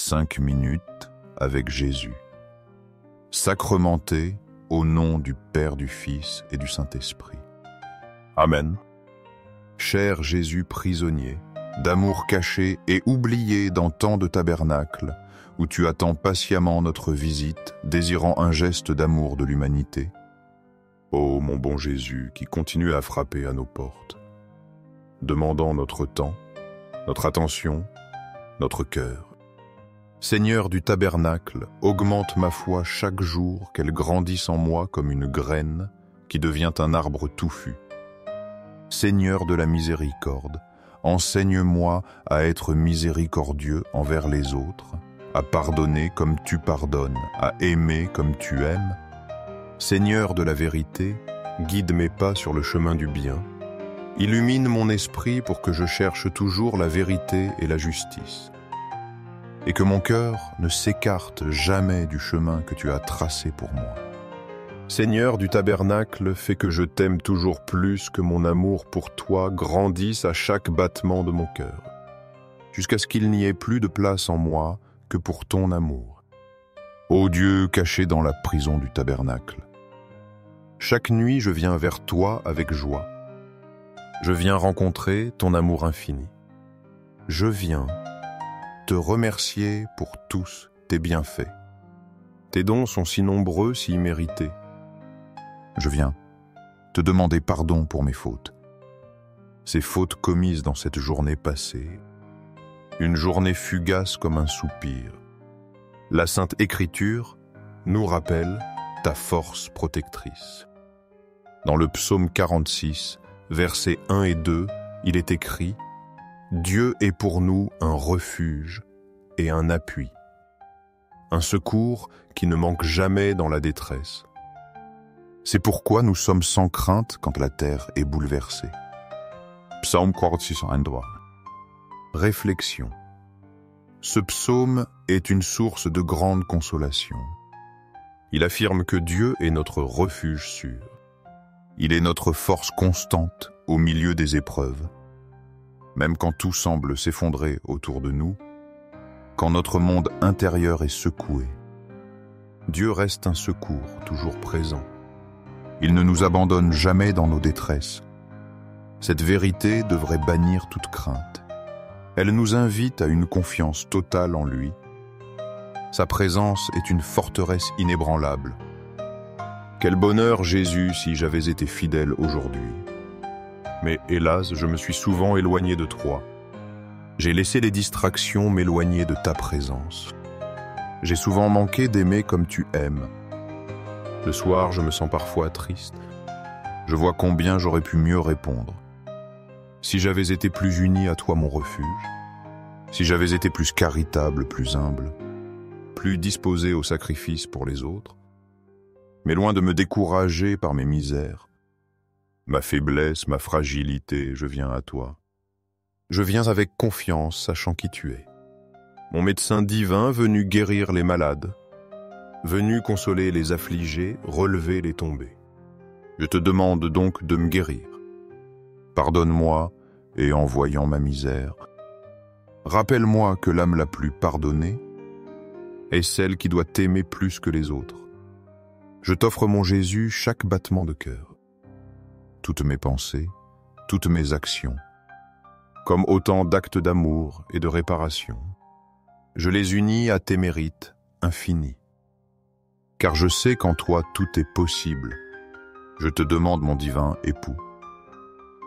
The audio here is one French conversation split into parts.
5 minutes avec Jésus. Sacrementé au nom du Père, du Fils et du Saint-Esprit. Amen. Cher Jésus prisonnier, d'amour caché et oublié dans tant de tabernacles, où tu attends patiemment notre visite, désirant un geste d'amour de l'humanité. Ô mon bon Jésus, qui continue à frapper à nos portes, demandant notre temps, notre attention, notre cœur. Seigneur du tabernacle, augmente ma foi chaque jour, qu'elle grandisse en moi comme une graine qui devient un arbre touffu. Seigneur de la miséricorde, enseigne-moi à être miséricordieux envers les autres, à pardonner comme tu pardonnes, à aimer comme tu aimes. Seigneur de la vérité, guide mes pas sur le chemin du bien. Illumine mon esprit pour que je cherche toujours la vérité et la justice. Et que mon cœur ne s'écarte jamais du chemin que tu as tracé pour moi. Seigneur du tabernacle, fais que je t'aime toujours plus, que mon amour pour toi grandisse à chaque battement de mon cœur, jusqu'à ce qu'il n'y ait plus de place en moi que pour ton amour. Ô Dieu caché dans la prison du tabernacle, chaque nuit je viens vers toi avec joie. Je viens rencontrer ton amour infini. Je viens te remercier pour tous tes bienfaits. Tes dons sont si nombreux, si immérités. Je viens te demander pardon pour mes fautes. Ces fautes commises dans cette journée passée, une journée fugace comme un soupir. La Sainte Écriture nous rappelle ta force protectrice. Dans le psaume 46, versets 1 et 2, il est écrit « Dieu est pour nous un refuge et un appui, un secours qui ne manque jamais dans la détresse. C'est pourquoi nous sommes sans crainte quand la terre est bouleversée. » Psaume 46, 1-2. Réflexion. Ce psaume est une source de grande consolation. Il affirme que Dieu est notre refuge sûr. Il est notre force constante au milieu des épreuves. Même quand tout semble s'effondrer autour de nous, quand notre monde intérieur est secoué, Dieu reste un secours toujours présent. Il ne nous abandonne jamais dans nos détresses. Cette vérité devrait bannir toute crainte. Elle nous invite à une confiance totale en lui. Sa présence est une forteresse inébranlable. Quel bonheur, Jésus, si j'avais été fidèle aujourd'hui. Mais hélas, je me suis souvent éloigné de toi. J'ai laissé les distractions m'éloigner de ta présence. J'ai souvent manqué d'aimer comme tu aimes. Le soir, je me sens parfois triste. Je vois combien j'aurais pu mieux répondre. Si j'avais été plus uni à toi, mon refuge, si j'avais été plus charitable, plus humble, plus disposé au sacrifice pour les autres, mais loin de me décourager par mes misères, ma faiblesse, ma fragilité, je viens à toi. Je viens avec confiance, sachant qui tu es. Mon médecin divin venu guérir les malades, venu consoler les affligés, relever les tombés. Je te demande donc de me guérir. Pardonne-moi et en voyant ma misère, rappelle-moi que l'âme la plus pardonnée est celle qui doit t'aimer plus que les autres. Je t'offre, mon Jésus, chaque battement de cœur, toutes mes pensées, toutes mes actions, comme autant d'actes d'amour et de réparation. Je les unis à tes mérites infinis. Car je sais qu'en toi tout est possible. Je te demande, mon divin époux,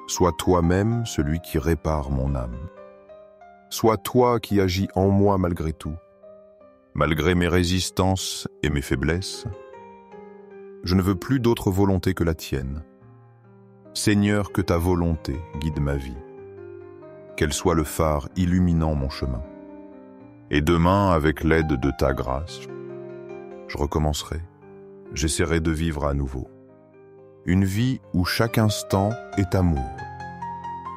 sois toi-même celui qui répare mon âme. Sois toi qui agis en moi malgré tout. Malgré mes résistances et mes faiblesses, je ne veux plus d'autre volonté que la tienne. Seigneur, que ta volonté guide ma vie. Qu'elle soit le phare illuminant mon chemin. Et demain, avec l'aide de ta grâce, je recommencerai. J'essaierai de vivre à nouveau. Une vie où chaque instant est amour.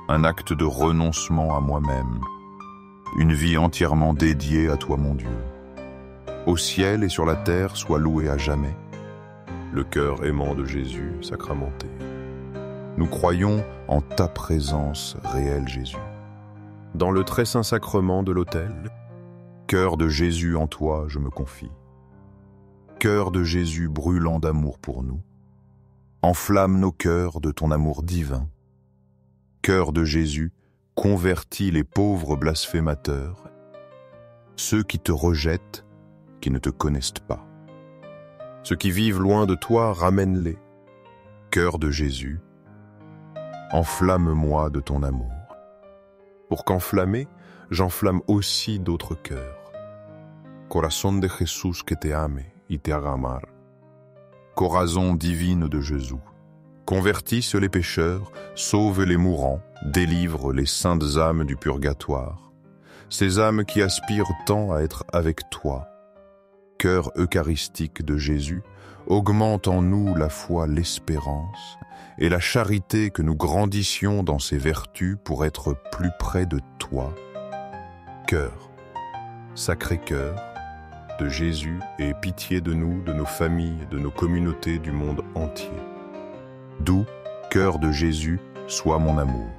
Un acte de renoncement à moi-même. Une vie entièrement dédiée à toi, mon Dieu. Au ciel et sur la terre, sois loué à jamais. Le cœur aimant de Jésus sacramenté. Nous croyons en ta présence réelle, Jésus. Dans le très saint sacrement de l'autel, Cœur de Jésus, en toi je me confie. Cœur de Jésus brûlant d'amour pour nous, enflamme nos cœurs de ton amour divin. Cœur de Jésus, convertis les pauvres blasphémateurs, ceux qui te rejettent, qui ne te connaissent pas. Ceux qui vivent loin de toi, ramène-les. Cœur de Jésus, enflamme-moi de ton amour, pour qu'enflammé, j'enflamme aussi d'autres cœurs. Corazón de Jesús que te ame y te haga amar. Corazon divine de Jésus, convertisse les pécheurs, sauve les mourants, délivre les saintes âmes du purgatoire, ces âmes qui aspirent tant à être avec toi. Cœur eucharistique de Jésus, augmente en nous la foi, l'espérance et la charité, que nous grandissions dans ces vertus pour être plus près de toi. Cœur, sacré cœur de Jésus, aie pitié de nous, de nos familles, de nos communautés du monde entier. Doux cœur de Jésus, sois mon amour,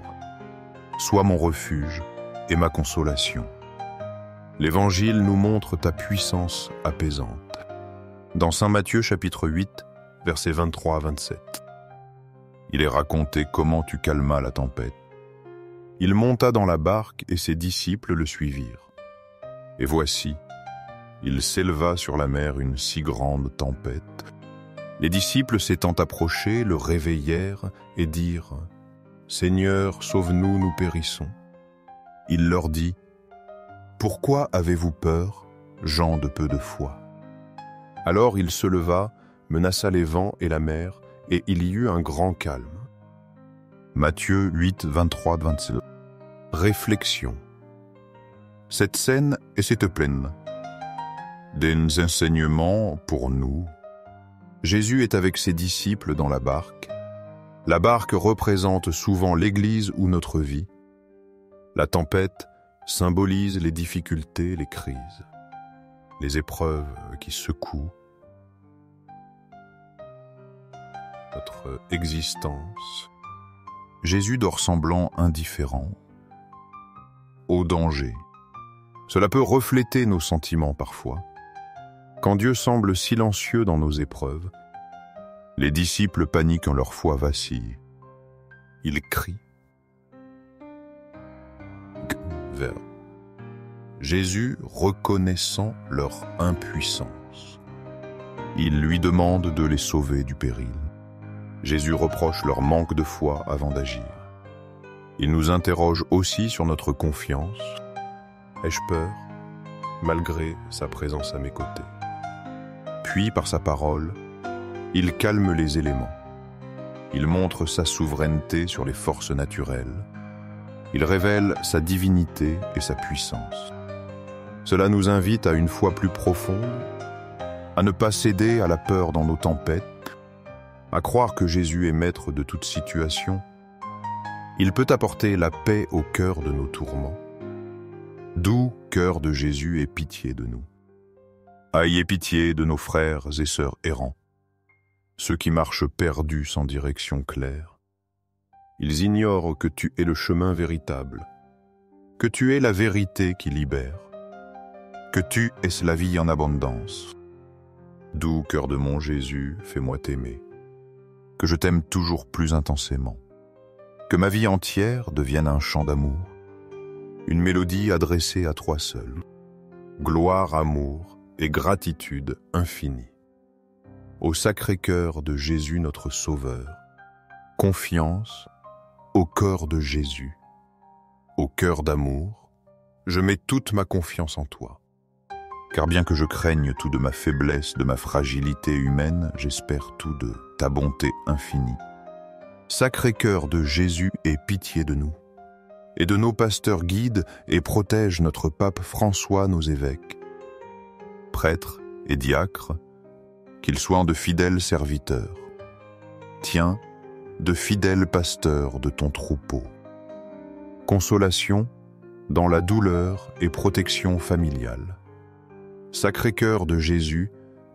sois mon refuge et ma consolation. L'Évangile nous montre ta puissance apaisante. Dans Saint Matthieu chapitre 8, versets 23 à 27. Il est raconté comment tu calmas la tempête. Il monta dans la barque et ses disciples le suivirent. Et voici, il s'éleva sur la mer une si grande tempête. Les disciples s'étant approchés, le réveillèrent et dirent « Seigneur, sauve-nous, nous périssons. » Il leur dit « Pourquoi avez-vous peur, gens de peu de foi ?» Alors il se leva, menaça les vents et la mer, et il y eut un grand calme. Matthieu 8, 23-27. Réflexion. Cette scène est cette pleine des enseignements pour nous. Jésus est avec ses disciples dans la barque. La barque représente souvent l'Église ou notre vie. La tempête symbolise les difficultés, les crises, les épreuves qui secouent notre existence. Jésus dort semblant indifférent au danger. Cela peut refléter nos sentiments parfois. Quand Dieu semble silencieux dans nos épreuves, les disciples paniquent quand leur foi vacille. Ils crient vers Jésus, reconnaissant leur impuissance. Ils lui demandent de les sauver du péril. Jésus reproche leur manque de foi avant d'agir. Il nous interroge aussi sur notre confiance. Ai-je peur, malgré sa présence à mes côtés? Puis, par sa parole, il calme les éléments. Il montre sa souveraineté sur les forces naturelles. Il révèle sa divinité et sa puissance. Cela nous invite à une foi plus profonde, à ne pas céder à la peur dans nos tempêtes, à croire que Jésus est maître de toute situation. Il peut apporter la paix au cœur de nos tourments. Doux cœur de Jésus, aie pitié de nous. Ayez pitié de nos frères et sœurs errants, ceux qui marchent perdus sans direction claire. Ils ignorent que tu es le chemin véritable, que tu es la vérité qui libère, que tu es la vie en abondance. Doux cœur de mon Jésus, fais-moi t'aimer, que je t'aime toujours plus intensément, que ma vie entière devienne un chant d'amour, une mélodie adressée à toi seul. Gloire, amour et gratitude infinie. Au Sacré-Cœur de Jésus notre Sauveur, confiance au cœur de Jésus, au cœur d'amour, je mets toute ma confiance en toi. Car bien que je craigne tout de ma faiblesse, de ma fragilité humaine, j'espère tout de ta bonté infinie. Sacré-Cœur de Jésus, aie pitié de nous, et de nos pasteurs guide et protège notre pape François, nos évêques, prêtres et diacres, qu'ils soient de fidèles serviteurs. Tiens, de fidèles pasteurs de ton troupeau. Consolation dans la douleur et protection familiale. Sacré-Cœur de Jésus,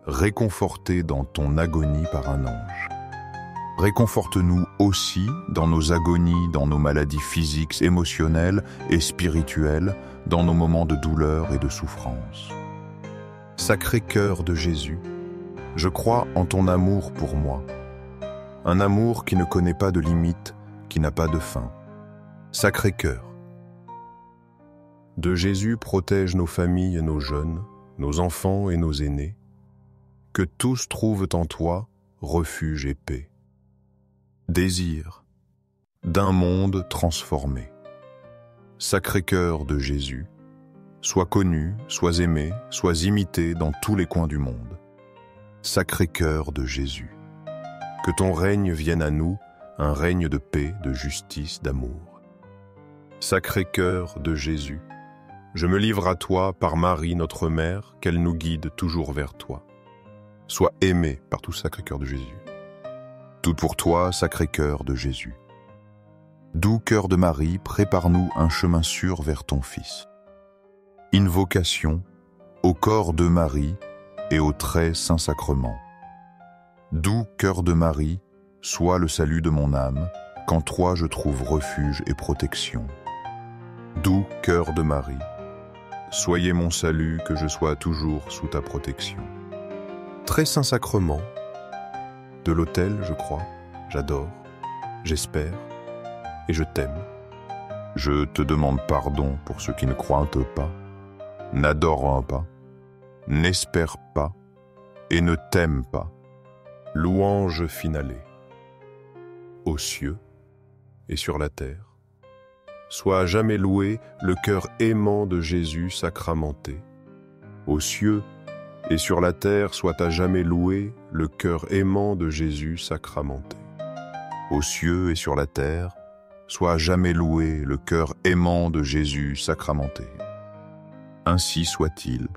réconforté dans ton agonie par un ange. Réconforte-nous aussi dans nos agonies, dans nos maladies physiques, émotionnelles et spirituelles, dans nos moments de douleur et de souffrance. Sacré-Cœur de Jésus, je crois en ton amour pour moi. Un amour qui ne connaît pas de limite, qui n'a pas de fin. Sacré-Cœur de Jésus, protège nos familles et nos jeunes, nos enfants et nos aînés. Que tous trouvent en toi refuge et paix. Désir d'un monde transformé. Sacré-Cœur de Jésus, sois connu, sois aimé, sois imité dans tous les coins du monde. Sacré-Cœur de Jésus, que ton règne vienne à nous, un règne de paix, de justice, d'amour. Sacré-Cœur de Jésus, je me livre à toi par Marie, notre mère, qu'elle nous guide toujours vers toi. Sois aimé par tout Sacré-Cœur de Jésus. Tout pour toi, Sacré-Cœur de Jésus. Doux cœur de Marie, prépare-nous un chemin sûr vers ton Fils. Invocation au corps de Marie et au très saint sacrement. Doux cœur de Marie, sois le salut de mon âme, qu'en toi je trouve refuge et protection. Doux cœur de Marie, soyez mon salut, que je sois toujours sous ta protection. Très saint sacrement, de l'autel, je crois, j'adore, j'espère et je t'aime. Je te demande pardon pour ceux qui ne croient pas, n'adorent pas, n'espèrent pas et ne t'aiment pas. Louange finale. Aux cieux et sur la terre, soit à jamais loué le cœur aimant de Jésus sacramenté. Aux cieux et sur la terre, soit à jamais loué le cœur aimant de Jésus sacramenté. Aux cieux et sur la terre, soit à jamais loué le cœur aimant de Jésus sacramenté. Ainsi soit-il.